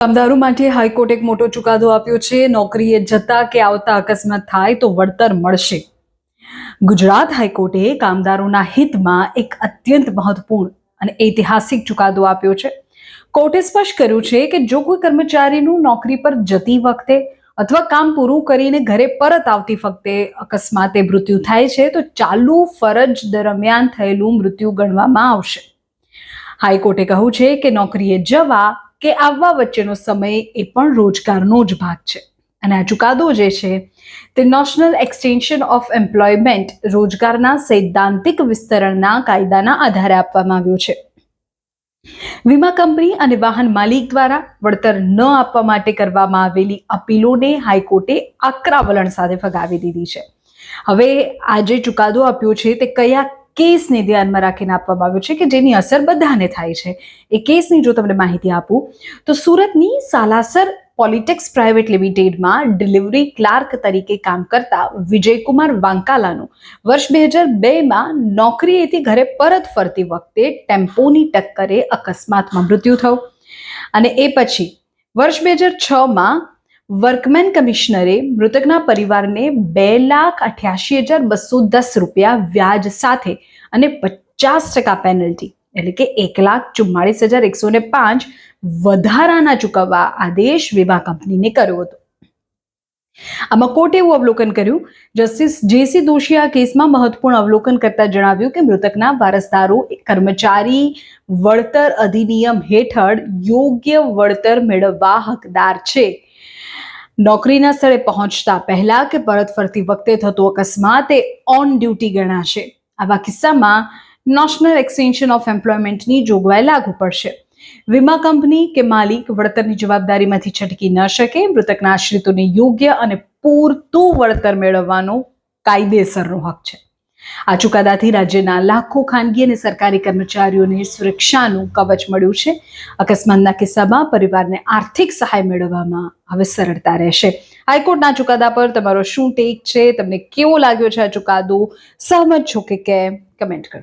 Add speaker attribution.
Speaker 1: કામદારો માટે હાઈકોર્ટે એક મોટો ચુકાદો આપ્યો છે। નોકરીએ જતા કે આવતા અકસ્માત થાય તો વળતર મળશે। ગુજરાત હાઈકોર્ટે કામદારોના હિતમાં એક અત્યંત મહત્વપૂર્ણ અને ઐતિહાસિક ચુકાદો આપ્યો છે। કોર્ટે સ્પષ્ટ કર્યું છે કે જો કોઈ કર્મચારીનું નોકરી પર જતી વખતે અથવા કામ પૂરું કરીને ઘરે પરત આવતી વખતે અકસ્માતે મૃત્યુ થાય છે તો ચાલુ ફરજ દરમિયાન થયેલું મૃત્યુ ગણવામાં આવશે। હાઈકોર્ટે કહ્યું છે કે નોકરીએ જવા કે આવવા વચ્ચેનો સમય એ પણ રોજગારનો જ ભાગ છે અને આ ચુકાદો જે છે તે નેશનલ એક્સટેન્શન ઓફ એમ્પ્લોયમેન્ટ રોજગારના સૈદ્ધાંતિક વિસ્તરણના કાયદાના આધારે આપવામાં આવ્યો છે। વીમા કંપની અને વાહન માલિક દ્વારા વળતર ન આપવા માટે કરવામાં આવેલી અપીલોને હાઈકોર્ટે આકરા વલણ સાથે ફગાવી દીધી છે। હવે આ જે ચુકાદો આપ્યો છે તે કયા કેસને ધ્યાનમાં રાખીને આપવામાં આવ્યો છે કે જેની અસર બધાને થાય છે। એ કેસની જો તમને માહિતી આપું તો સુરતની સાલાસર પોલિટેક્સ પ્રાઇવેટ લિમિટેડમાં ડિલિવરી ક્લાર્ક તરીકે કામ કરતા વિજયકુમાર વાંકાલાનું વર્ષ 2002માં નોકરીએથી ઘરે પરત ફરતી વખતે ટેમ્પોની ટક્કરે અકસ્માતમાં મૃત્યુ થયું અને એ પછી વર્ષ 2006માં વર્કમેન કમિશનરે મૃતકના પરિવારને 2,88,210 રૂપિયા વ્યાજ સાથે અને 50% પેનલ્ટી એટલે કે 1,44,105 વધારાના ચૂકવવા આદેશ વીમા કંપનીને કર્યો હતો। આમાં કોર્ટે એવું અવલોકન કર્યું, જસ્ટિસ જેસી દોશીએ આ કેસમાં મહત્વપૂર્ણ અવલોકન કરતા જણાવ્યું કે મૃતકના વારસદારો કર્મચારી વળતર અધિનિયમ હેઠળ યોગ્ય વળતર મેળવવા હકદાર છે। નોકરીના સ્થળે પહોંચતા પહેલા કે પરત ફરતી વખતે થતો અકસ્માત એ ઓન ડ્યુટી ગણાશે। આવા કિસ્સામાં નેશનલ એક્સટેન્શન ઓફ એમ્પ્લોયમેન્ટની જોગવાઈ લાગુ પડશે। વીમા કંપની કે માલિક વળતરની જવાબદારીમાંથી છટકી ન શકે। મૃતકના આશ્રિતોને યોગ્ય અને પૂરતું વળતર મેળવવાનો કાયદેસરનો હક છે। આ ચુકાદાથી રાજ્યના લાખો ખાનગી અને સરકારી કર્મચારીઓને સુરક્ષાનું કવચ મળ્યું છે। અકસ્માતના કિસ્સામાં પરિવારને આર્થિક સહાય મેળવવામાં હવે સરળતા રહેશે। હાઈકોર્ટના ચુકાદા પર તમારો શું ટેક છે? તમને કેવો લાગ્યો છે આ ચુકાદો? સહમત છો કે કેમ? કમેન્ટ કરો।